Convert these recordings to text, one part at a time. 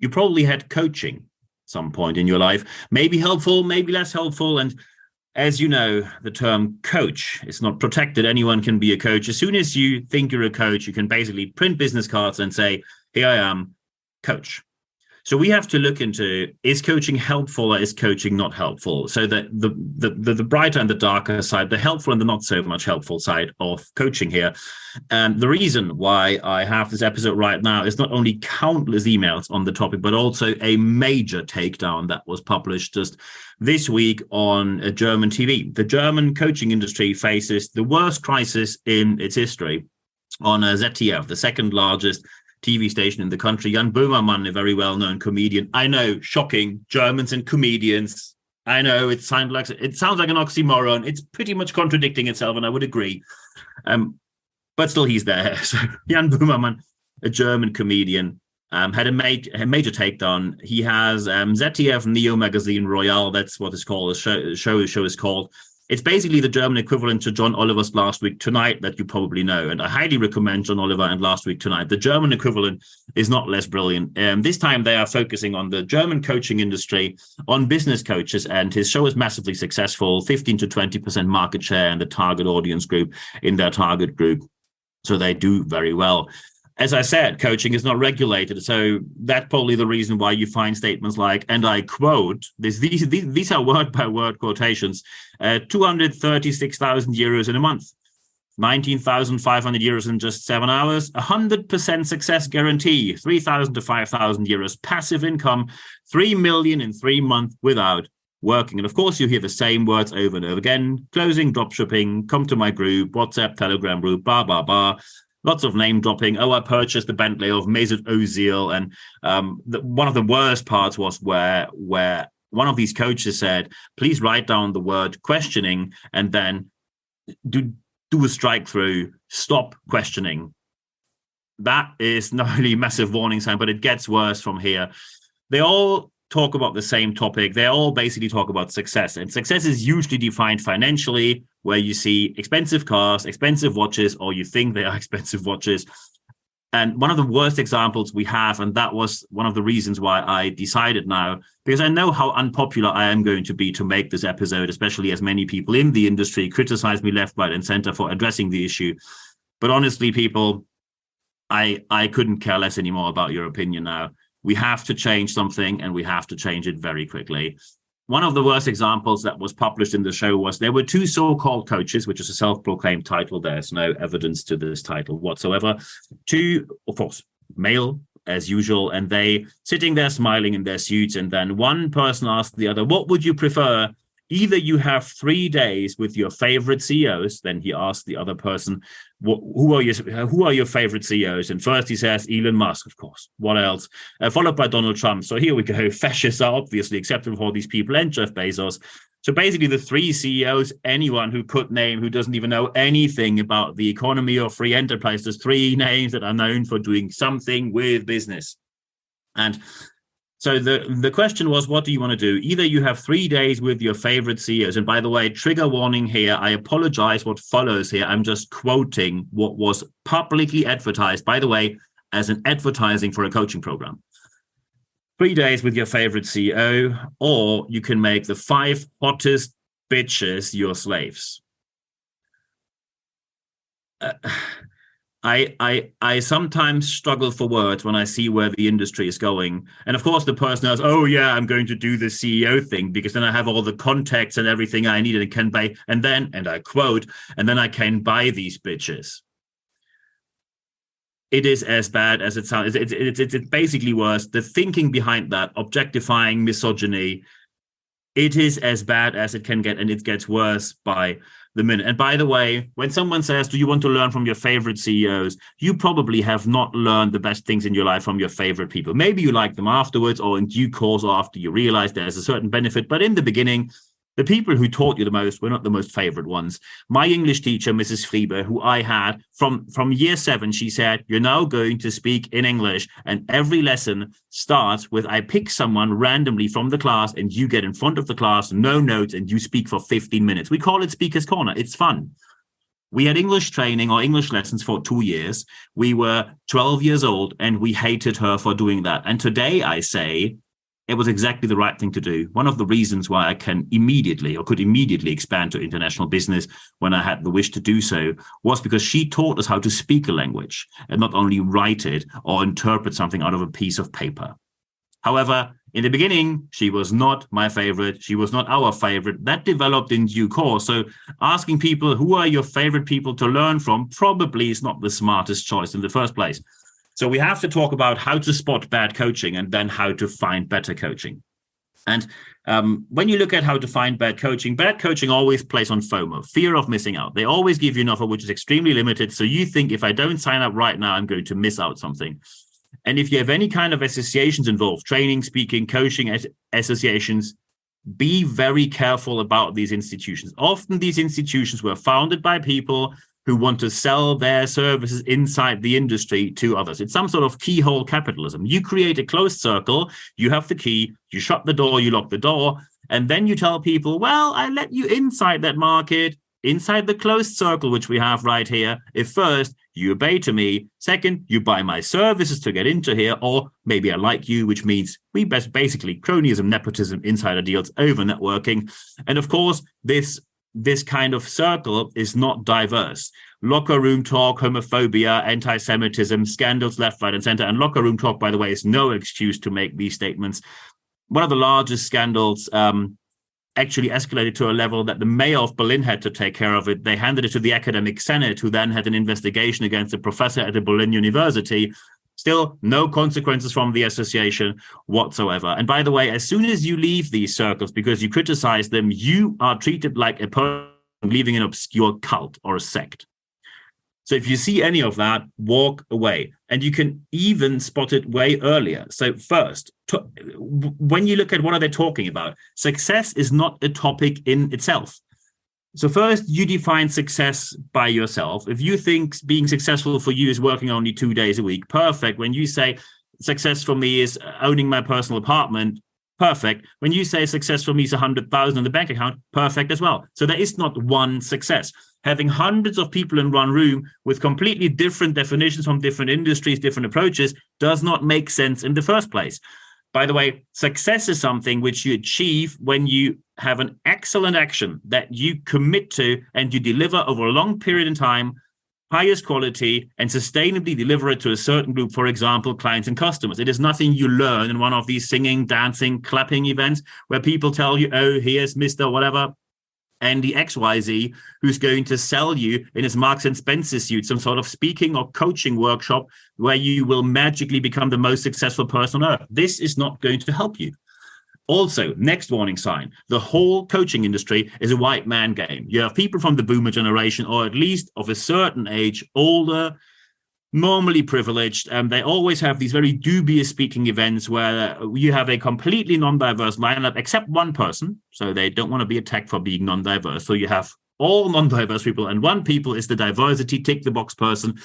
you probably had coaching at some point in your life, maybe helpful, maybe less helpful. And as you know, the term coach is not protected. Anyone can be a coach. As soon as you think you're a coach, you can basically print business cards and say, here I am, coach. So we have to look into, is coaching helpful or is coaching not helpful? So that the brighter and the darker side, the helpful and the not so much helpful side of coaching here. And the reason why I have this episode right now is not only countless emails on the topic, but also a major takedown that was published just this week on a German TV. The German coaching industry faces the worst crisis in its history on ZDF, the second largest TV station in the country. Jan Böhmermann, a very well-known comedian. I know, shocking, Germans and comedians. I know it sounds like an oxymoron. It's pretty much contradicting itself, and I would agree. But still, he's there. So Jan Böhmermann, a German comedian, had a major takedown. He has ZDF Neo Magazine Royale. That's what it's called. The show is called. It's basically the German equivalent to John Oliver's Last Week Tonight that you probably know. And I highly recommend John Oliver and Last Week Tonight. The German equivalent is not less brilliant. This time they are focusing on the German coaching industry, on business coaches. And his show is massively successful, 15 to 20% market share in the target audience group, in their target group. So they do very well. As I said, coaching is not regulated. So that's probably the reason why you find statements like, and I quote, these are word-by-word quotations, 236,000 euros in a month, 19,500 euros in just 7 hours, 100% success guarantee, 3,000 to 5,000 euros passive income, 3 million in 3 months without working. And of course, you hear the same words over and over again: closing, dropshipping, come to my group, WhatsApp, Telegram group, blah, blah, blah. Lots of name dropping. Oh, I purchased the Bentley of Mesut Ozil. And one of the worst parts was where one of these coaches said, please write down the word questioning and then do a strike through, stop questioning. That is not really a massive warning sign, but it gets worse from here. They all talk about the same topic. They all basically talk about success. And success is usually defined financially, where you see expensive cars, expensive watches, or you think they are expensive watches. And one of the worst examples we have, and that was one of the reasons why I decided now, because I know how unpopular I am going to be to make this episode, especially as many people in the industry criticize me left, right, and center for addressing the issue. But honestly, people, I couldn't care less anymore about your opinion now. We have to change something, and we have to change it very quickly. One of the worst examples that was published in the show was there were two so-called coaches, which is a self-proclaimed title. There's no evidence to this title whatsoever. Two, of course, male as usual, and they sitting there smiling in their suits. And then one person asked the other, what would you prefer? Either you have 3 days with your favorite CEOs. Then he asked the other person, who are your favorite CEOs? And first he says Elon Musk, of course. What else? Followed by Donald Trump. So here we go. Fascists are obviously acceptable for these people, and Jeff Bezos. So basically the 3 CEOs, anyone who could name, who doesn't even know anything about the economy or free enterprise, there's 3 names that are known for doing something with business. And so the question was, what do you want to do? Either you have 3 days with your favorite CEOs. And by the way, trigger warning here. I apologize what follows here. I'm just quoting what was publicly advertised, by the way, as an advertising for a coaching program. 3 days with your favorite CEO, or you can make the 5 hottest bitches your slaves. I sometimes struggle for words when I see where the industry is going. And of course, the person says, oh, yeah, I'm going to do the CEO thing because then I have all the contacts and everything I need and can buy. And then, and I quote, and then I can buy these bitches. It is as bad as it sounds. It's basically worse. The thinking behind that, objectifying, misogyny, it is as bad as it can get, and it gets worse by the minute. And by the way, when someone says, do you want to learn from your favorite CEOs? You probably have not learned the best things in your life from your favorite people. Maybe you like them afterwards or in due course or after you realize there's a certain benefit. But in the beginning, the people who taught you the most were not the most favorite ones. My English teacher, Mrs. Friebe, who I had from year 7, she said, you're now going to speak in English. And every lesson starts with, I pick someone randomly from the class and you get in front of the class, no notes, and you speak for 15 minutes. We call it Speaker's Corner. It's fun. We had English training or English lessons for 2 years. We were 12 years old and we hated her for doing that. And today I say it was exactly the right thing to do. One of the reasons why I could immediately expand to international business when I had the wish to do so was because she taught us how to speak a language and not only write it or interpret something out of a piece of paper. However, in the beginning, she was not my favorite. She was not our favorite. That developed in due course. So asking people, who are your favorite people to learn from, probably is not the smartest choice in the first place. So we have to talk about how to spot bad coaching and then how to find better coaching. And when you look at how to find bad coaching always plays on FOMO, fear of missing out. They always give you an offer which is extremely limited. So you think, if I don't sign up right now, I'm going to miss out something. And if you have any kind of associations involved, training, speaking, coaching associations, be very careful about these institutions. Often these institutions were founded by people who want to sell their services inside the industry to others. It's some sort of keyhole capitalism. You create a closed circle, you have the key, you shut the door, you lock the door, and then you tell people, well, I let you inside that market, inside the closed circle, which we have right here. If first, you obey to me. Second, you buy my services to get into here, or maybe I like you, which means we basically cronyism, nepotism, insider deals, over networking. And of course, this kind of circle is not diverse. Locker room talk, homophobia, anti-Semitism, scandals left, right, and center. And locker room talk, by the way, is no excuse to make these statements. One of the largest scandals actually escalated to a level that the mayor of Berlin had to take care of it. They handed it to the academic senate, who then had an investigation against a professor at the Berlin University. Still, no consequences from the association whatsoever. And by the way, as soon as you leave these circles because you criticize them, you are treated like a person leaving an obscure cult or a sect. So if you see any of that, walk away. And you can even spot it way earlier. So first, when you look at what are they talking about, success is not a topic in itself. So first, you define success by yourself. If you think being successful for you is working only 2 days a week, perfect. When you say success for me is owning my personal apartment, perfect. When you say success for me is 100,000 in the bank account, perfect as well. So there is not one success. Having hundreds of people in one room with completely different definitions from different industries, different approaches, does not make sense in the first place. By the way, success is something which you achieve when you have an excellent action that you commit to and you deliver over a long period in time, highest quality, and sustainably deliver it to a certain group, for example, clients and customers. It is nothing you learn in one of these singing, dancing, clapping events where people tell you, oh, here's Mr. whatever, Andy XYZ, who's going to sell you in his Marks and Spencer suit some sort of speaking or coaching workshop where you will magically become the most successful person on earth. This is not going to help you. Also, next warning sign, the whole coaching industry is a white man game. You have people from the boomer generation, or at least of a certain age, older, normally privileged, and they always have these very dubious speaking events where you have a completely non-diverse lineup, except one person. So they don't want to be attacked for being non-diverse. So you have all non-diverse people, and one people is the diversity tick the box person,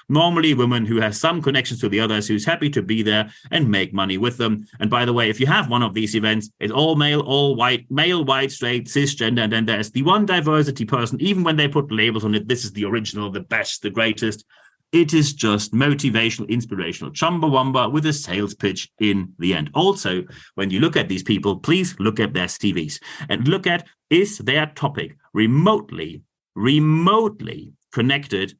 normally a woman who has some connections to the others, who's happy to be there and make money with them. And by the way, if you have one of these events, it's all male, all white, male, white, straight, cisgender, and then there's the one diversity person. Even when they put labels on it, this is the original, the best, the greatest. It is just motivational, inspirational chumbawamba with a sales pitch in the end. Also, when you look at these people, please look at their CVs and look at, is their topic remotely connected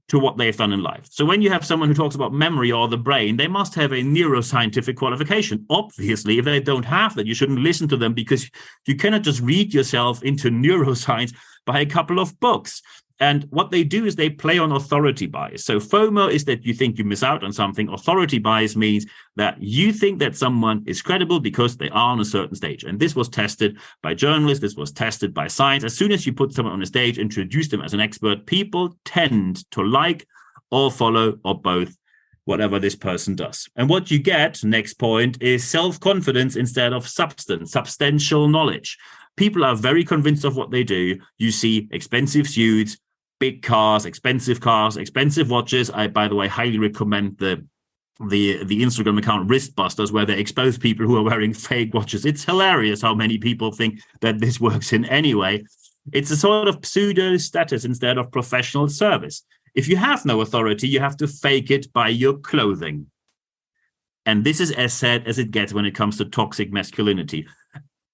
to what they've done in life. So when you have someone who talks about memory or the brain, they must have a neuroscientific qualification. Obviously, if they don't have that, you shouldn't listen to them, because you cannot just read yourself into neuroscience by a couple of books. And what they do is they play on authority bias. So FOMO is that you think you miss out on something. Authority bias means that you think that someone is credible because they are on a certain stage. And this was tested by journalists. This was tested by science. As soon as you put someone on a stage, introduce them as an expert, people tend to like or follow or both whatever this person does. And what you get, next point, is self-confidence instead of substantial knowledge. People are very convinced of what they do. You see expensive suits, big cars, expensive watches. I, by the way, highly recommend the Instagram account Wristbusters, where they expose people who are wearing fake watches. It's hilarious how many people think that this works in any way. It's a sort of pseudo status instead of professional service. If you have no authority, you have to fake it by your clothing. And this is as sad as it gets when it comes to toxic masculinity.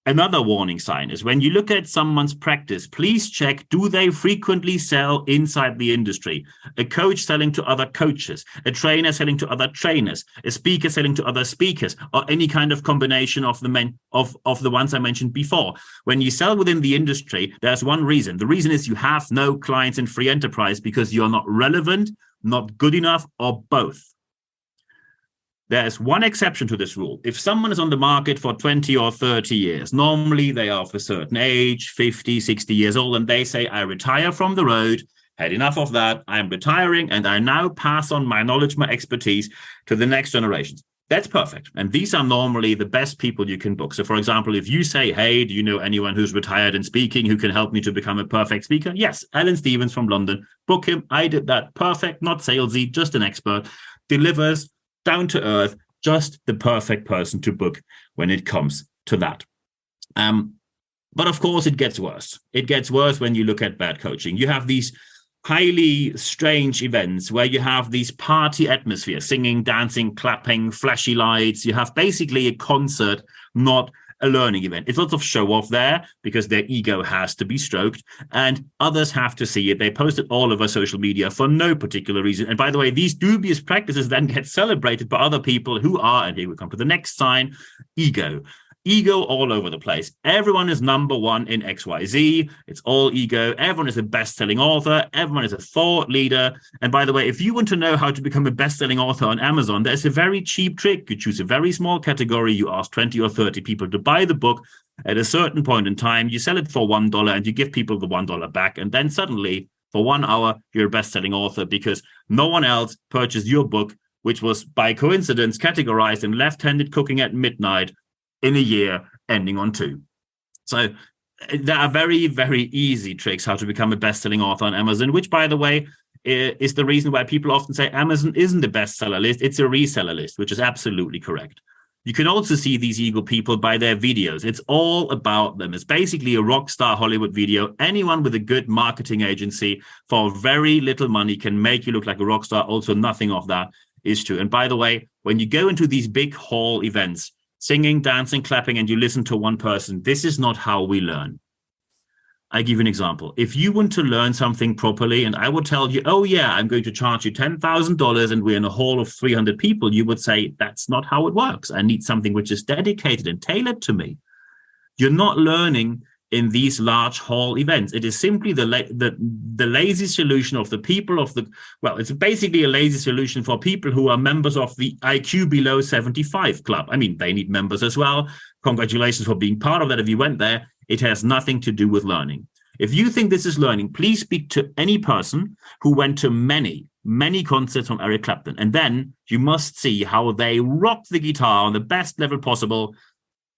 Another warning sign is when you look at someone's practice, please check, do they frequently sell inside the industry? A coach selling to other coaches, a trainer selling to other trainers, a speaker selling to other speakers, or any kind of combination of the ones I mentioned before. When you sell within the industry, there's one reason. The reason is you have no clients in free enterprise because you're not relevant, not good enough, or both. There's one exception to this rule. If someone is on the market for 20 or 30 years, normally they are of a certain age, 50, 60 years old, and they say, I retire from the road, had enough of that, I'm retiring, and I now pass on my knowledge, my expertise to the next generations. That's perfect. And these are normally the best people you can book. So, for example, if you say, hey, do you know anyone who's retired in speaking who can help me to become a perfect speaker? Yes, Alan Stevens from London. Book him. I did that. Perfect, not salesy, just an expert. Delivers down to earth, just the perfect person to book when it comes to that. But of course, it gets worse. It gets worse when you look at bad coaching. You have these highly strange events where you have these party atmosphere, singing, dancing, clapping, flashy lights. You have basically a concert, not a learning event. It's lots of show off there because their ego has to be stroked and others have to see it. They post it all over social media for no particular reason. And by the way, these dubious practices then get celebrated by other people who are, and here we come to the next sign, ego. Ego all over the place. Everyone is number one in XYZ. It's all ego. Everyone is a best-selling author. Everyone is a thought leader. And by the way, if you want to know how to become a best-selling author on Amazon, there's a very cheap trick. You choose a very small category. You ask 20 or 30 people to buy the book. At a certain point in time, you sell it for $1 and you give people the $1 back. And then suddenly, for 1 hour, you're a best-selling author because no one else purchased your book, which was by coincidence categorized in left-handed cooking at midnight in a year ending on 2. So there are very, very easy tricks how to become a best-selling author on Amazon, which, by the way, is the reason why people often say Amazon isn't a bestseller list, it's a reseller list, which is absolutely correct. You can also see these ego people by their videos. It's all about them. It's basically a rock star Hollywood video. Anyone with a good marketing agency for very little money can make you look like a rock star. Also, nothing of that is true. And by the way, when you go into these big hall events, singing, dancing, clapping, and you listen to one person, this is not how we learn. I give you an example. If you want to learn something properly, and I would tell you, oh yeah, I'm going to charge you $10,000 and we're in a hall of 300 people, you would say, that's not how it works. I need something which is dedicated and tailored to me. You're not learning in these large hall events. It is simply the lazy solution of the people of the, well, it's basically a lazy solution for people who are members of the IQ below 75 club. I mean, they need members as well. Congratulations for being part of that. If you went there, it has nothing to do with learning. If you think this is learning, please speak to any person who went to many, many concerts from Eric Clapton. And then you must see how they rock the guitar on the best level possible,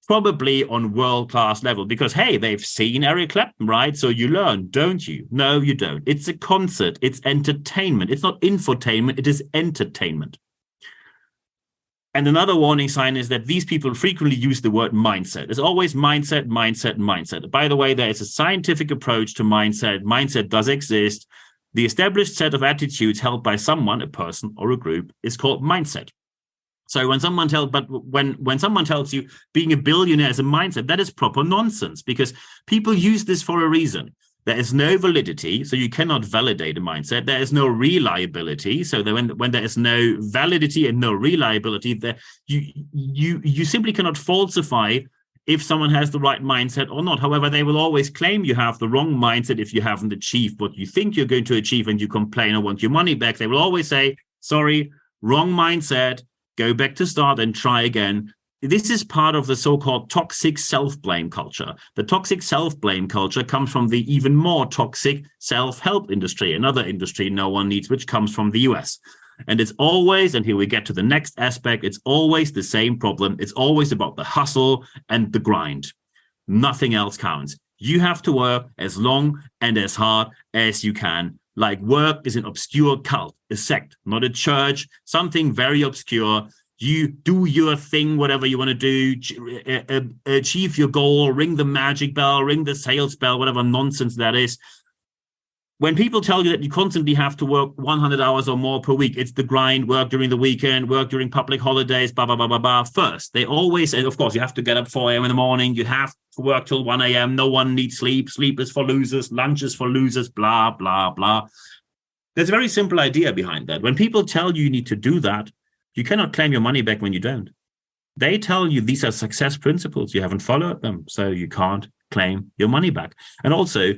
probably on world-class level, because, hey, they've seen Eric Clapton, right? So you learn, don't you? No, you don't. It's a concert. It's entertainment. It's not infotainment. It is entertainment. And another warning sign is that these people frequently use the word mindset. It's always mindset, mindset, mindset. By the way, there is a scientific approach to mindset. Mindset does exist. The established set of attitudes held by someone, a person or a group, is called mindset. So when someone tells you being a billionaire is a mindset, that is proper nonsense because people use this for a reason. There is no validity, so you cannot validate a mindset. There is no reliability, so that when there is no validity and no reliability, you simply cannot falsify if someone has the right mindset or not. However, they will always claim you have the wrong mindset if you haven't achieved what you think you're going to achieve and you complain or want your money back. They will always say, sorry, wrong mindset. Go back to start and try again. This is part of the so-called toxic self-blame culture. The toxic self-blame culture comes from the even more toxic self-help industry, another industry no one needs, which comes from the US. And it's always, and here we get to the next aspect, it's always the same problem. It's always about the hustle and the grind. Nothing else counts. You have to work as long and as hard as you can. Like work is an obscure cult, a sect, not a church, something very obscure. You do your thing, whatever you want to do, achieve your goal, ring the magic bell, ring the sales bell, whatever nonsense that is. When people tell you that you constantly have to work 100 hours or more per week, it's the grind, work during the weekend, work during public holidays, blah, blah, blah, blah, blah. First, they always, and of course, you have to get up 4 a.m. in the morning. You have to work till 1 a.m. No one needs sleep. Sleep is for losers. Lunch is for losers, blah, blah, blah. There's a very simple idea behind that. When people tell you need to do that, you cannot claim your money back when you don't. They tell you these are success principles. You haven't followed them, so you can't claim your money back. And also,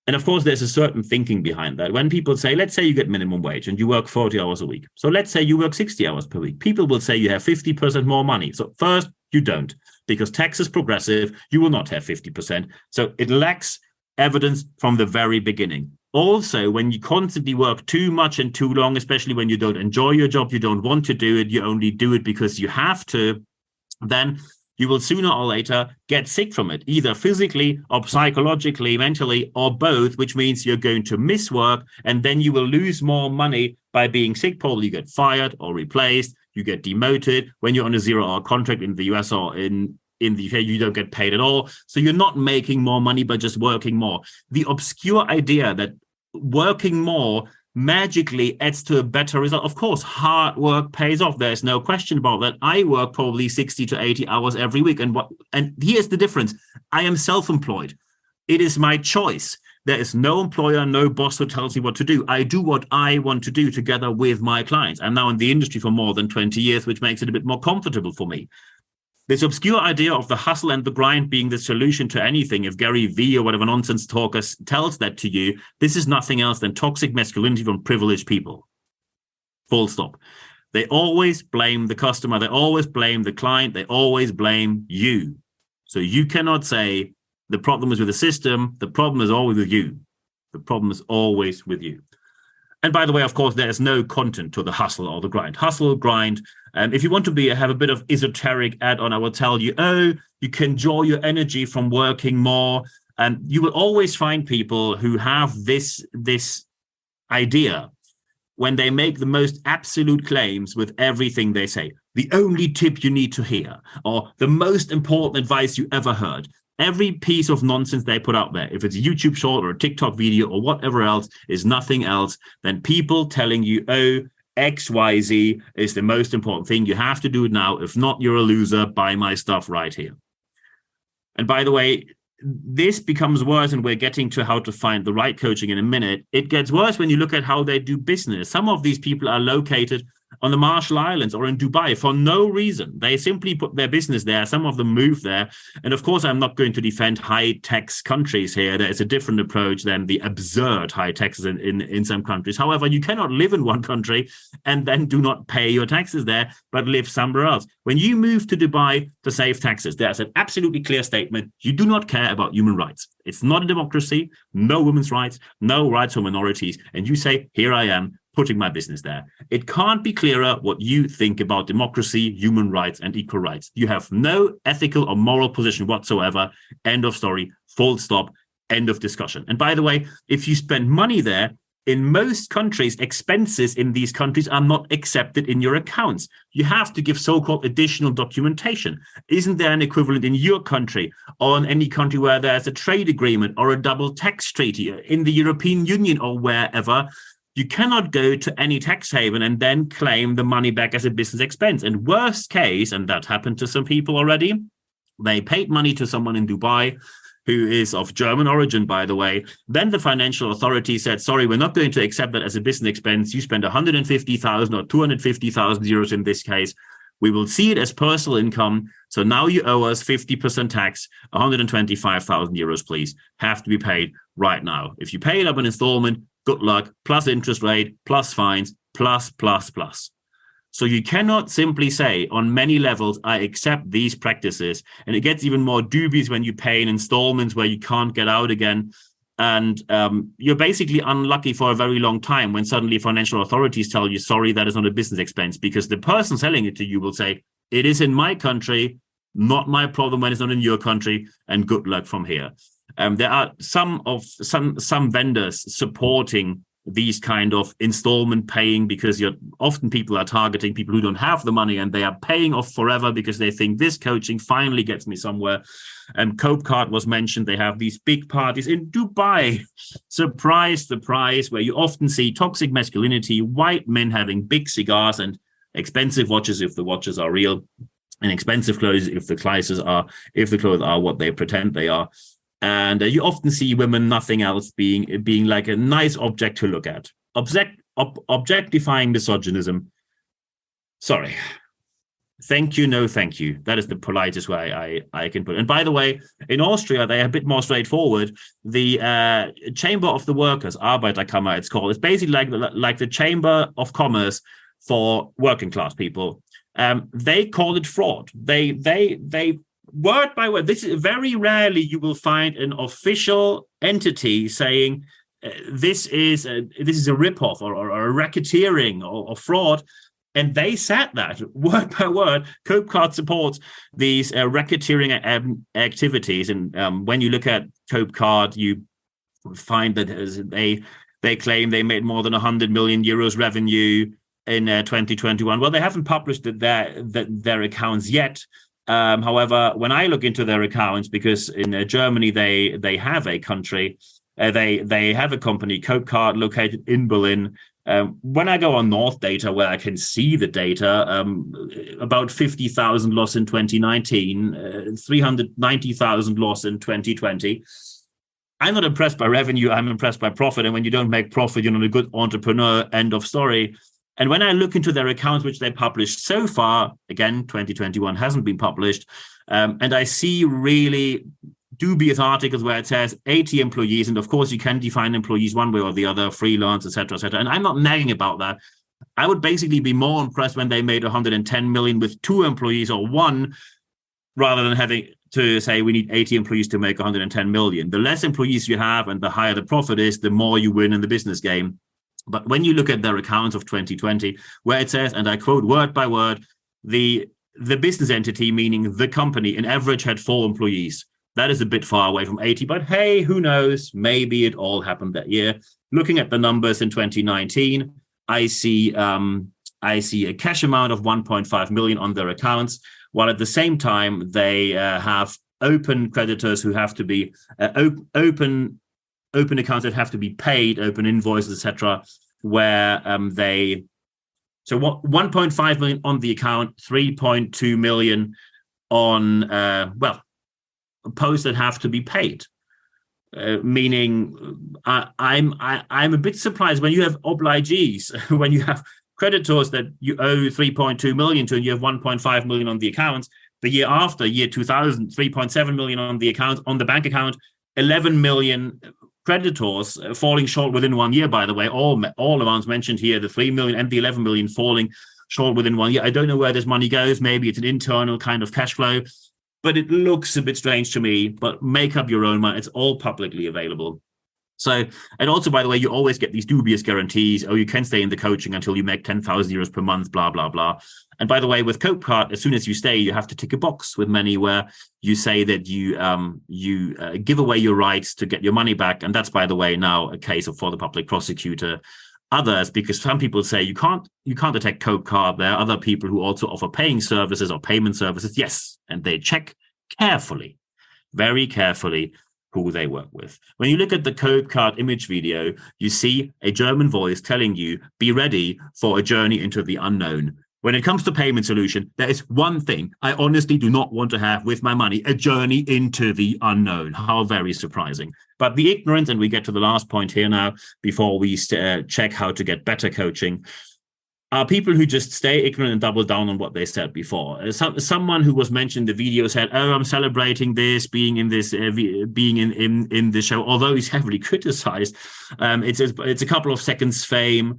and of course, there's a certain thinking behind that. When people say, let's say you get minimum wage and you work 40 hours a week. So let's say you work 60 hours per week. People will say you have 50% more money. So first, you don't, because tax is progressive. You will not have 50%. So it lacks evidence from the very beginning. Also, when you constantly work too much and too long, especially when you don't enjoy your job, you don't want to do it, you only do it because you have to, then you will sooner or later get sick from it, either physically or psychologically, mentally, or both, which means you're going to miss work, and then you will lose more money by being sick. Probably you get fired or replaced, you get demoted. When you're on a 0-hour contract in the US or in the UK, you don't get paid at all. So you're not making more money by just working more. The obscure idea that working more magically adds to a better result. Of course, hard work pays off. There's no question about that. I work probably 60 to 80 hours every week. And here's the difference. I am self-employed. It is my choice. There is no employer, no boss who tells me what to do. I do what I want to do together with my clients. I'm now in the industry for more than 20 years, which makes it a bit more comfortable for me. This obscure idea of the hustle and the grind being the solution to anything, if Gary Vee or whatever nonsense talker tells that to you, this is nothing else than toxic masculinity from privileged people. Full stop. They always blame the customer. They always blame the client. They always blame you. So you cannot say the problem is with the system. The problem is always with you. The problem is always with you. And by the way, of course, there is no content to the hustle or the grind. Hustle, grind. If you want to have a bit of esoteric add-on, I will tell you, you can draw your energy from working more. And you will always find people who have this idea when they make the most absolute claims with everything they say. The only tip you need to hear, or the most important advice you ever heard. Every piece of nonsense they put out there, if it's a YouTube short or a TikTok video or whatever else, is nothing else than people telling you, XYZ is the most important thing. You have to do it now. If not, you're a loser. Buy my stuff right here. And by the way, this becomes worse, and we're getting to how to find the right coaching in a minute. It gets worse when you look at how they do business. Some of these people are located on the Marshall Islands or in Dubai for no reason. They simply put their business there. Some of them move there. And of course, I'm not going to defend high tax countries here. There is a different approach than the absurd high taxes in some countries. However, you cannot live in one country and then do not pay your taxes there, but live somewhere else. When you move to Dubai to save taxes, there's an absolutely clear statement. You do not care about human rights. It's not a democracy, no women's rights, no rights for minorities. And you say, here I am, putting my business there. It can't be clearer what you think about democracy, human rights, and equal rights. You have no ethical or moral position whatsoever. End of story, full stop, end of discussion. And by the way, if you spend money there, in most countries, expenses in these countries are not accepted in your accounts. You have to give so-called additional documentation. Isn't there an equivalent in your country or in any country where there's a trade agreement or a double tax treaty in the European Union or wherever? You cannot go to any tax haven and then claim the money back as a business expense. And worst case, and that happened to some people already, they paid money to someone in Dubai who is of German origin, by the way. Then the financial authority said, sorry, we're not going to accept that as a business expense. You spend 150,000 or 250,000 euros in this case. We will see it as personal income. So now you owe us 50% tax, 125,000 euros, please. Have to be paid right now. If you pay it up in installment, good luck, plus interest rate, plus fines, plus. So you cannot simply say on many levels, I accept these practices. And it gets even more dubious when you pay in installments where you can't get out again. And you're basically unlucky for a very long time when suddenly financial authorities tell you, sorry, that is not a business expense, because the person selling it to you will say, it is in my country, not my problem when it's not in your country, and good luck from here. There are some vendors supporting these kind of installment paying, because often people are targeting people who don't have the money and they are paying off forever because they think this coaching finally gets me somewhere. And Cope Card was mentioned. They have these big parties in Dubai, surprise, where you often see toxic masculinity, white men having big cigars and expensive watches if the watches are real, and expensive clothes if the clothes are what they pretend they are. And you often see women, nothing else, being like a nice object to look at. Objectifying misogynism. Sorry. Thank you, no thank you. That is the politest way I can put it. And by the way, in Austria, they are a bit more straightforward. The Chamber of the Workers, Arbeiterkammer, it's called. It's basically like the Chamber of Commerce for working class people. They call it fraud. They word by word. This is very rarely you will find an official entity saying this is a ripoff or a racketeering or fraud, and they said that word by word. Cope Card supports these racketeering activities, and when you look at Cope Card, you find that they claim they made more than 100 million euros revenue in 2021. Well, they haven't published their accounts yet. However, when I look into their accounts, because in Germany they have a country, they have a company, Cope Card, located in Berlin. When I go on North Data, where I can see the data, about 50,000 loss in 2019, 390,000 loss in 2020. I'm not impressed by revenue. I'm impressed by profit. And when you don't make profit, you're not a good entrepreneur. End of story. And when I look into their accounts, which they published so far, again, 2021 hasn't been published, and I see really dubious articles where it says 80 employees, and of course you can define employees one way or the other, freelance, etc., etc. And I'm not nagging about that. I would basically be more impressed when they made 110 million with 2 employees or 1, rather than having to say we need 80 employees to make 110 million. The less employees you have and the higher the profit is, the more you win in the business game. But when you look at their accounts of 2020, where it says, and I quote word by word, the business entity, meaning the company, in average had 4 employees. That is a bit far away from 80, but hey, who knows? Maybe it all happened that year. Looking at the numbers in 2019, I see a cash amount of 1.5 million on their accounts, while at the same time they have open creditors who have to be open accounts that have to be paid, open invoices, etc., where so 1.5 million on the account, 3.2 million on posts that have to be paid. Meaning, I'm a bit surprised when you have obligees, when you have creditors that you owe 3.2 million to, and you have 1.5 million on the account. The year after, year 2000, 3.7 million on the account, on the bank account, 11 million creditors falling short within 1 year, by the way. All amounts mentioned here, the 3 million and the 11 million falling short within 1 year. I don't know where this money goes. Maybe it's an internal kind of cash flow, but it looks a bit strange to me. But make up your own mind. It's all publicly available. So, and also, by the way, you always get these dubious guarantees. Oh, you can stay in the coaching until you make 10,000 euros per month, blah, blah, blah. And by the way, with Cope Card, as soon as you stay, you have to tick a box with many where you say that you give away your rights to get your money back. And that's, by the way, now a case for the public prosecutor. Others, because some people say you can't attack Cope Card. There are other people who also offer paying services or payment services. Yes, and they check carefully, very carefully, who they work with. When you look at the Cope Card image video, you see a German voice telling you, be ready for a journey into the unknown. When it comes to payment solution, there is one thing I honestly do not want to have with my money, a journey into the unknown. How very surprising. But the ignorance, and we get to the last point here now, before we check how to get better coaching, are people who just stay ignorant and double down on what they said before. Someone who was mentioned in the video said, "Oh, I'm celebrating this, being in this, being in the show." Although he's heavily criticized, it's a couple of seconds fame.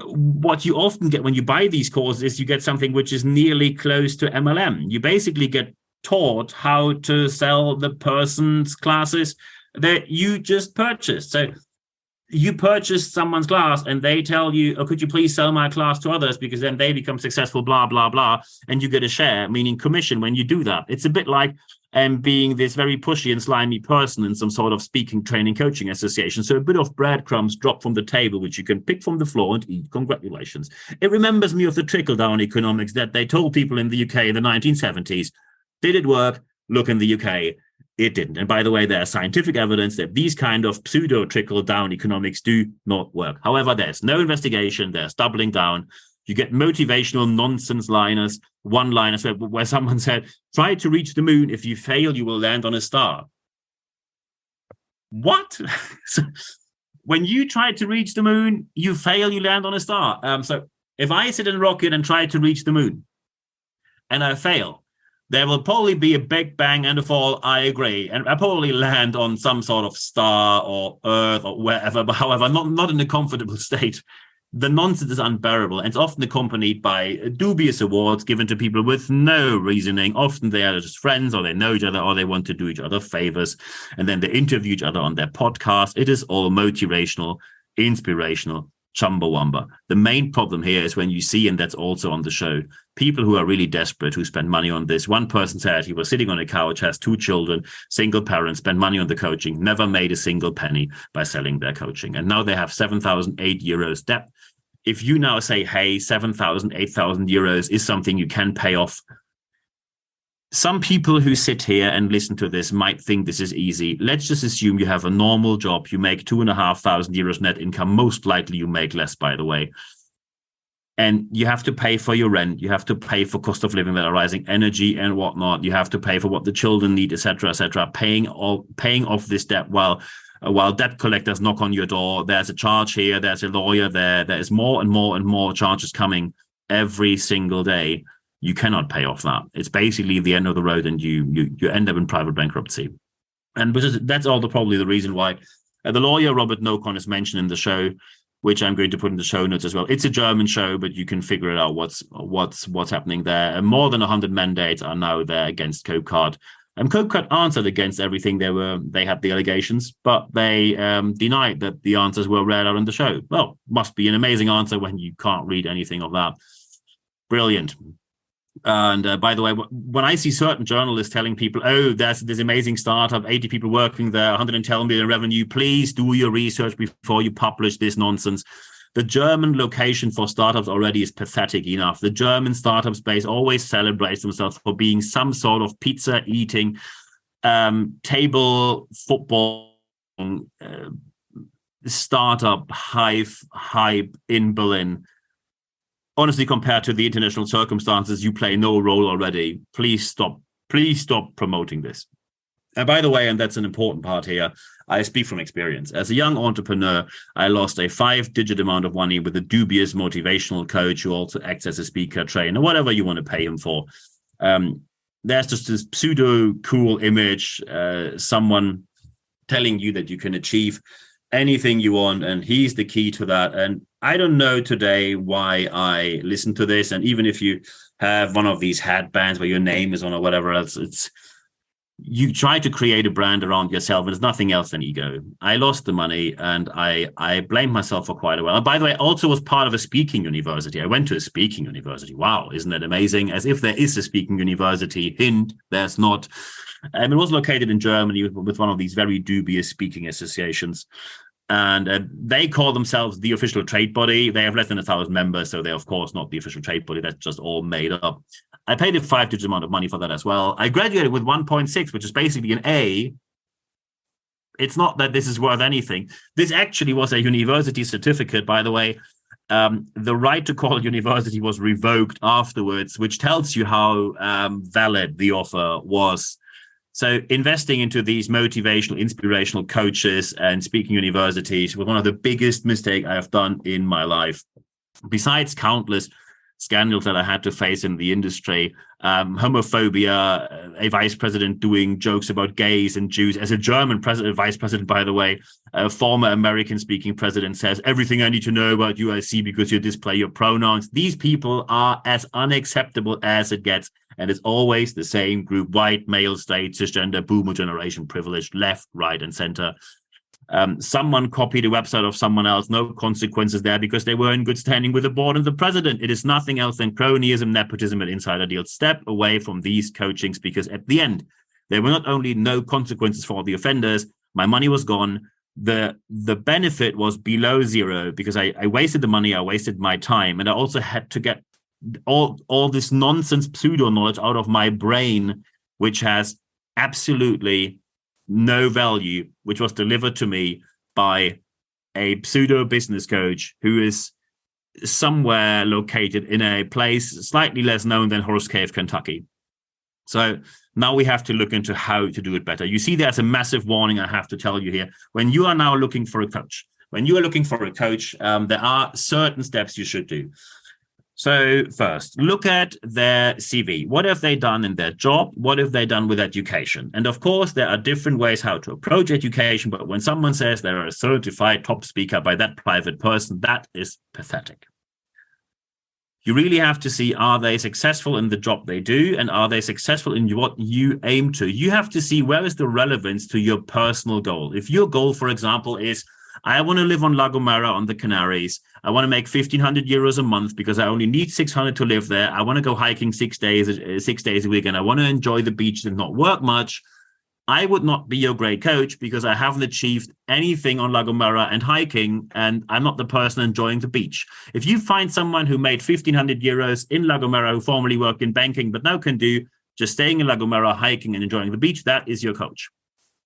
What you often get when you buy these courses is you get something which is nearly close to MLM. You basically get taught how to sell the person's classes that you just purchased. So you purchase someone's class and they tell you, oh, could you please sell my class to others, because then they become successful, blah, blah, blah, and you get a share, meaning commission when you do that. It's a bit like being this very pushy and slimy person in some sort of speaking, training, coaching association. So a bit of breadcrumbs dropped from the table, which you can pick from the floor and eat. Congratulations. It remembers me of the trickle-down economics that they told people in the UK in the 1970s. Did it work? Look in the UK. It didn't. And by the way, there's scientific evidence that these kind of pseudo trickle-down economics do not work. However, there's no investigation. There's doubling down. You get motivational nonsense liners, one-liners where someone said, try to reach the moon. If you fail, you will land on a star. What? So when you try to reach the moon, you fail, you land on a star. So if I sit in a rocket and try to reach the moon and I fail, there will probably be a big bang and a fall, I agree. And I probably land on some sort of star or Earth or wherever, but however, not in a comfortable state. The nonsense is unbearable, and it's often accompanied by dubious awards given to people with no reasoning. Often they are just friends, or they know each other, or they want to do each other favors, and then they interview each other on their podcast. It is all motivational, inspirational, chumbawamba. The main problem here is when you see, and that's also on the show, people who are really desperate, who spend money on this. One person said he was sitting on a couch, has 2 children, single parents, spent money on the coaching, never made a single penny by selling their coaching. And now they have 7,008 euros debt. If you now say, hey, 7,000, 8,000 euros is something you can pay off, some people who sit here and listen to this might think this is easy. Let's just assume you have a normal job. You make 2,500 euros net income. Most likely you make less, by the way. And you have to pay for your rent. You have to pay for cost of living that are rising, energy and whatnot. You have to pay for what the children need, etc., etc. Paying off this debt while debt collectors knock on your door. There's a charge here. There's a lawyer there. There is more and more and more charges coming every single day. You cannot pay off that. It's basically the end of the road, and you end up in private bankruptcy. And that's probably the reason why the lawyer Robert Nocon is mentioned in the show, which I'm going to put in the show notes as well. It's a German show, but you can figure it out what's happening there. And more than 100 mandates are now there against Copecard. And Copecard answered against everything. They had the allegations, but they denied that the answers were read out in the show. Well, must be an amazing answer when you can't read anything of that. Brilliant. And by the way, when I see certain journalists telling people, oh, there's this amazing startup, 80 people working there, 110 million revenue, please do your research before you publish this nonsense. The German location for startups already is pathetic enough. The German startup space always celebrates themselves for being some sort of pizza eating, table football startup hype in Berlin. Honestly, compared to the international circumstances, you play no role already. Please stop promoting this. And by the way, and that's an important part here, I speak from experience. As a young entrepreneur, I lost a 5-digit amount of money with a dubious motivational coach who also acts as a speaker, trainer, whatever you want to pay him for. There's just this pseudo cool image, someone telling you that you can achieve anything you want, and he's the key to that. And I don't know today why I listen to this. And even if you have one of these headbands where your name is on or whatever else, you try to create a brand around yourself, and it's nothing else than ego. I lost the money, and I blamed myself for quite a while. And by the way, I also was part of a speaking university. I went to a speaking university. Wow, isn't that amazing? As if there is a speaking university. Hint, there's not. It was located in Germany with one of these very dubious speaking associations. And they call themselves the official trade body. They have less than 1,000 members, so they're, of course, not the official trade body. That's just all made up. I paid a 5-digit amount of money for that as well. I graduated with 1.6, which is basically an A. It's not that this is worth anything. This actually was a university certificate, by the way. The right to call university was revoked afterwards, which tells you how valid the offer was. So investing into these motivational, inspirational coaches and speaking universities was one of the biggest mistakes I have done in my life. Besides countless scandals that I had to face in the industry, homophobia, a vice president doing jokes about gays and Jews. As a German vice president, by the way, a former American-speaking president says, everything I need to know about you, I see because you display your pronouns. These people are as unacceptable as it gets. And it's always the same group: white, male, straight, cisgender, boomer generation, privileged, left, right, and center. Someone copied a website of someone else, no consequences there because they were in good standing with the board and the president. It is nothing else than cronyism, nepotism, and insider deals. Step away from these coachings, because at the end, there were not only no consequences for the offenders, my money was gone. The benefit was below zero because I wasted the money, I wasted my time, and I also had to get all this nonsense pseudo knowledge out of my brain, which has absolutely no value, which was delivered to me by a pseudo business coach who is somewhere located in a place slightly less known than Horse Cave, Kentucky. So now we have to look into how to do it better. You see, there's a massive warning I have to tell you here. When you are now looking for a coach, there are certain steps you should do. So first, look at their CV. What have they done in their job? What have they done with education? And of course, there are different ways how to approach education. But when someone says they're a certified top speaker by that private person, that is pathetic. You really have to see, are they successful in the job they do? And are they successful in what you aim to? You have to see, where is the relevance to your personal goal? If your goal, for example, is, I want to live on La Gomera on the Canaries. I want to make 1,500 euros a month because I only need 600 to live there. I want to go hiking 6 days a week, and I want to enjoy the beach and not work much. I would not be your great coach because I haven't achieved anything on La Gomera and hiking, and I'm not the person enjoying the beach. If you find someone who made 1,500 euros in La Gomera, who formerly worked in banking, but now can do just staying in La Gomera, hiking and enjoying the beach, that is your coach.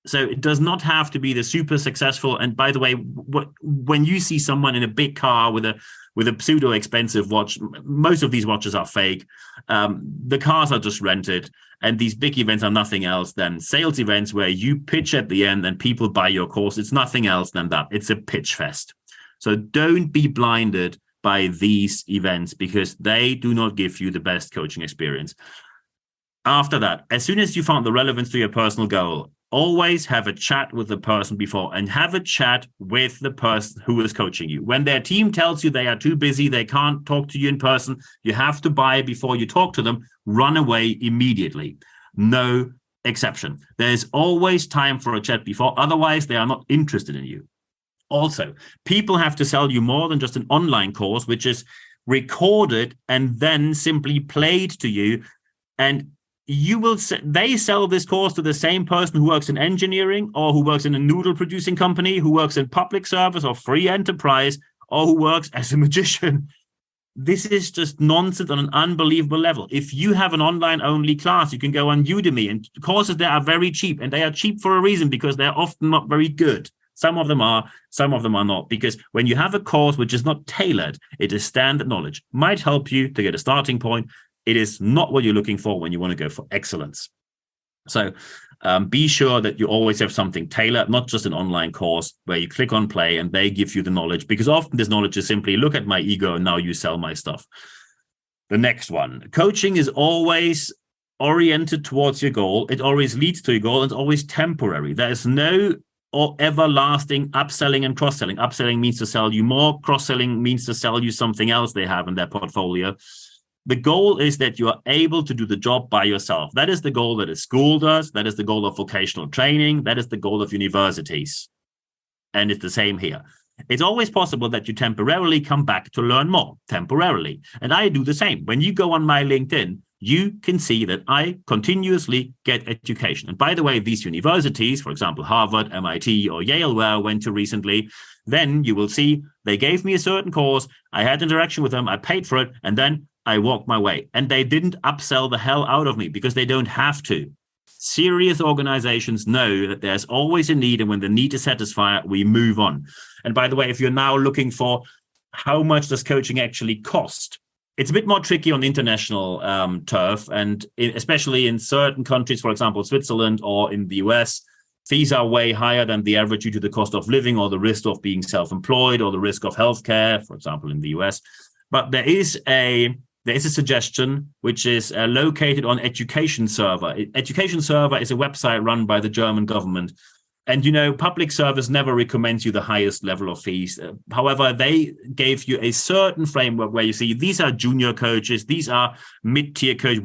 So it does not have to be the super successful. And by the way, when you see someone in a big car with a pseudo expensive watch, most of these watches are fake. The cars are just rented. And these big events are nothing else than sales events where you pitch at the end and people buy your course. It's nothing else than that. It's a pitch fest. So don't be blinded by these events because they do not give you the best coaching experience. After that, as soon as you found the relevance to your personal goal, always have a chat with the person before and have a chat with the person who is coaching you. When their team tells you they are too busy, they can't talk to you in person, you have to buy before you talk to them, run away immediately. No exception. There's always time for a chat before, otherwise they are not interested in you. Also, people have to sell you more than just an online course, which recorded and then simply played to you. And they sell this course to the same person who works in engineering or who works in a noodle producing company, who works in public service or free enterprise, or who works as a magician. This is just nonsense on an unbelievable level. If you have an online only class, you can go on Udemy, and courses there are very cheap, and they are cheap for a reason because they're often not very good. Some of them are, some of them are not, because when you have a course which is not tailored, it is standard knowledge. Might help you to get a starting point. It is not what you're looking for when you want to go for excellence. So be sure that you always have something tailored, not just an online course where you click on play and they give you the knowledge, because often this knowledge is simply, look at my ego and now you sell my stuff. The next one, coaching is always oriented towards your goal. It always leads to your goal. And it's always temporary. There is no or everlasting upselling and cross-selling. Upselling means to sell you more. Cross-selling means to sell you something else they have in their portfolio. The goal is that you are able to do the job by yourself. That is the goal that a school does. That is the goal of vocational training. That is the goal of universities. And it's the same here. It's always possible that you temporarily come back to learn more, temporarily. And I do the same. When you go on my LinkedIn, you can see that I continuously get education. And by the way, these universities, for example, Harvard, MIT, or Yale, where I went to recently, then you will see they gave me a certain course. I had interaction with them. I paid for it. And then I walked my way, and they didn't upsell the hell out of me because they don't have to. Serious organizations know that there's always a need, and when the need is satisfied, we move on. And by the way, if you're now looking for how much does coaching actually cost, it's a bit more tricky on international turf, and especially in certain countries, for example, Switzerland or in the US, fees are way higher than the average due to the cost of living or the risk of being self-employed or the risk of healthcare, for example, in the US. But there is a suggestion which is located on Education Server. Education Server is a website run by the German government. And, you know, public service never recommends you the highest level of fees. However, they gave you a certain framework where you see these are junior coaches, these are mid-tier coaches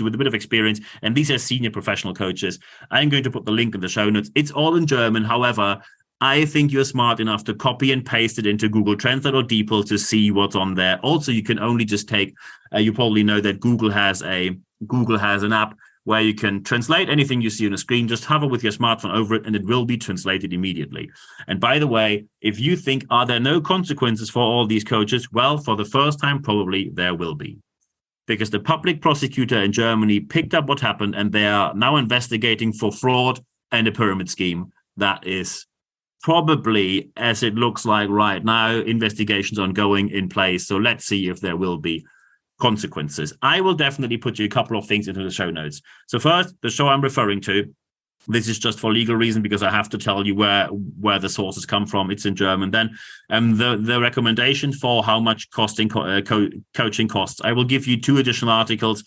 with a bit of experience, and these are senior professional coaches. I'm going to put the link in the show notes. It's all in German. However, I think you're smart enough to copy and paste it into Google Translate or DeepL to see what's on there. Also, you can only just take, you probably know that Google has an app where you can translate anything you see on a screen. Just hover with your smartphone over it and it will be translated immediately. And by the way, if you think, are there no consequences for all these coaches? Well, for the first time, probably there will be. Because the public prosecutor in Germany picked up what happened and they are now investigating for fraud and a pyramid scheme that is probably, as it looks like right now, investigations ongoing in place. So let's see if there will be consequences. I will definitely put you a couple of things into the show notes. So first, the show I'm referring to, this is just for legal reason because I have to tell you where the sources come from. It's in German. Then the recommendation for how much coaching costs. I will give you 2 additional articles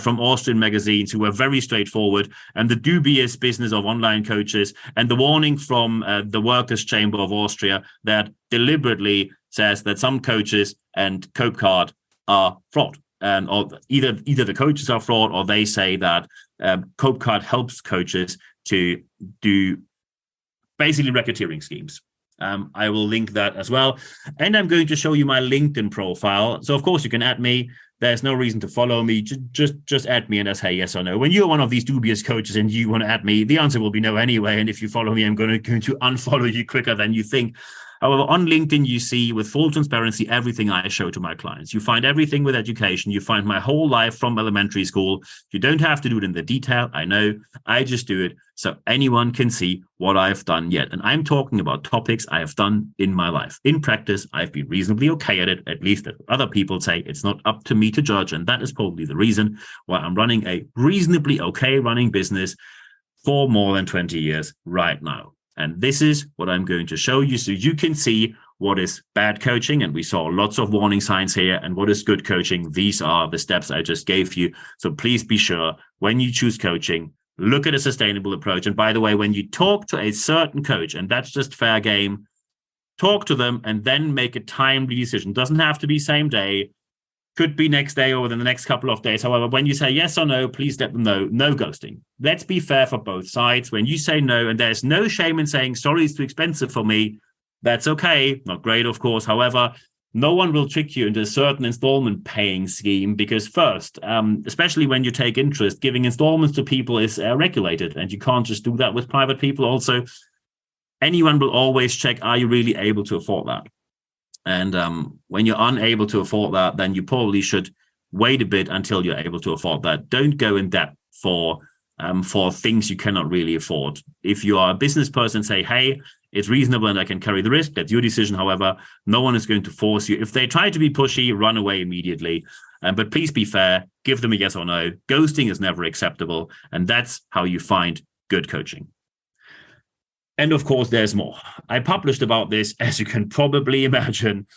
from Austrian magazines who were very straightforward, and the dubious business of online coaches, and the warning from the Workers' Chamber of Austria that deliberately says that some coaches and Copecard are fraud. And or either the coaches are fraud, or they say that Copecard helps coaches to do basically racketeering schemes. I will link that as well. And I'm going to show you my LinkedIn profile. So, of course, you can add me. There's no reason to follow me. Just add me and just say yes or no. When you're one of these dubious coaches and you want to add me, the answer will be no anyway. And if you follow me, I'm going to unfollow you quicker than you think. However, on LinkedIn, you see with full transparency everything I show to my clients. You find everything with education. You find my whole life from elementary school. You don't have to do it in the detail. I know. I just do it so anyone can see what I've done yet. And I'm talking about topics I have done in my life. In practice, I've been reasonably okay at it, at least that other people say. It's not up to me to judge. And that is probably the reason why I'm running a reasonably okay running business for more than 20 years right now. And this is what I'm going to show you so you can see what is bad coaching. And we saw lots of warning signs here. And what is good coaching? These are the steps I just gave you. So please be sure when you choose coaching, look at a sustainable approach. And by the way, when you talk to a certain coach, and that's just fair game, talk to them and then make a timely decision. Doesn't have to be same day. Could be next day or within the next couple of days. However, when you say yes or no, please let them know. No ghosting. Let's be fair for both sides. When you say no, and there's no shame in saying, sorry, it's too expensive for me, that's okay. Not great, of course. However, no one will trick you into a certain installment paying scheme because first, especially when you take interest, giving installments to people is regulated, and you can't just do that with private people. Also, anyone will always check, are you really able to afford that? And when you're unable to afford that, then you probably should wait a bit until you're able to afford that. Don't go in debt for things you cannot really afford. If you are a business person, say, hey, it's reasonable and I can carry the risk. That's your decision. However, no one is going to force you. If they try to be pushy, run away immediately. But please be fair. Give them a yes or no. Ghosting is never acceptable. And that's how you find good coaching. And of course, there's more. I published about this, as you can probably imagine.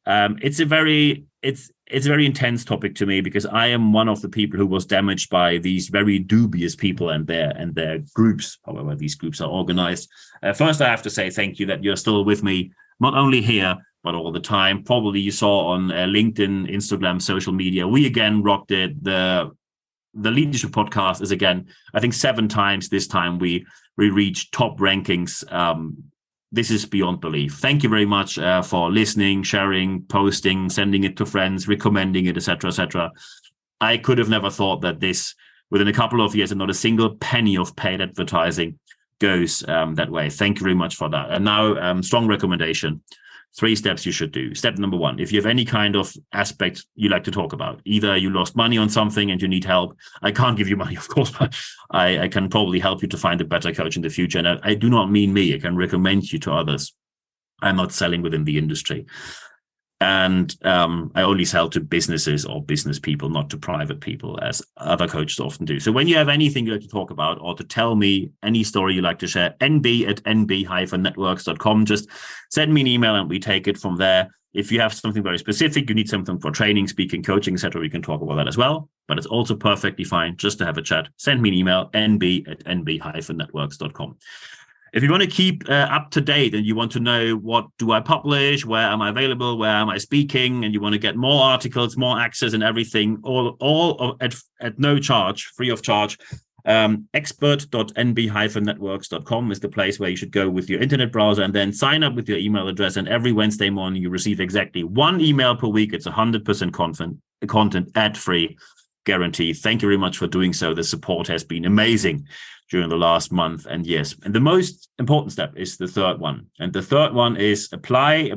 It's a very intense topic to me because I am one of the people who was damaged by these very dubious people and their groups, however these groups are organized. First, I have to say thank you that you're still with me, not only here, but all the time. Probably you saw on LinkedIn, Instagram, social media, we again rocked it. The Leadership Podcast is again, I think 7 times this time we reached top rankings. This is beyond belief. Thank you very much for listening, sharing, posting, sending it to friends, recommending it, etc., etc. I could have never thought that this, within a couple of years and not a single penny of paid advertising, goes that way. Thank you very much for that. And now, strong recommendation. 3 steps you should do. Step number 1, if you have any kind of aspect you like to talk about, either you lost money on something and you need help. I can't give you money, of course, but I can probably help you to find a better coach in the future. And I do not mean me. I can recommend you to others. I'm not selling within the industry. And I only sell to businesses or business people, not to private people, as other coaches often do. So when you have anything you like to talk about or to tell me any story you like to share, nb@nb-networks.com. Just send me an email and we take it from there. If you have something very specific, you need something for training, speaking, coaching, etc., we can talk about that as well. But it's also perfectly fine just to have a chat. Send me an email, nb@nb-networks.com. If you want to keep up to date and you want to know what do I publish, where am I available, where am I speaking, and you want to get more articles, more access and everything, all at no charge, free of charge, expert.nb-networks.com is the place where you should go with your internet browser and then sign up with your email address. And every Wednesday morning, you receive exactly one email per week. It's 100% content ad-free guarantee. Thank you very much for doing so. The support has been amazing during the last month and years. And the most important step is the third one. And the third one is apply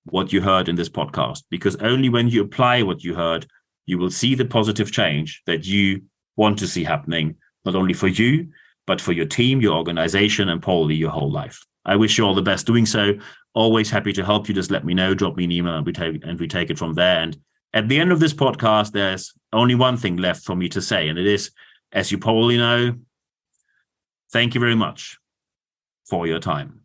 what you heard in this podcast, because only when you apply what you heard, you will see the positive change that you want to see happening, not only for you, but for your team, your organization, and probably your whole life. I wish you all the best doing so. Always happy to help you. Just let me know, drop me an email, and we take it from there. And at the end of this podcast, there's only one thing left for me to say, and it is, as you probably know, thank you very much for your time.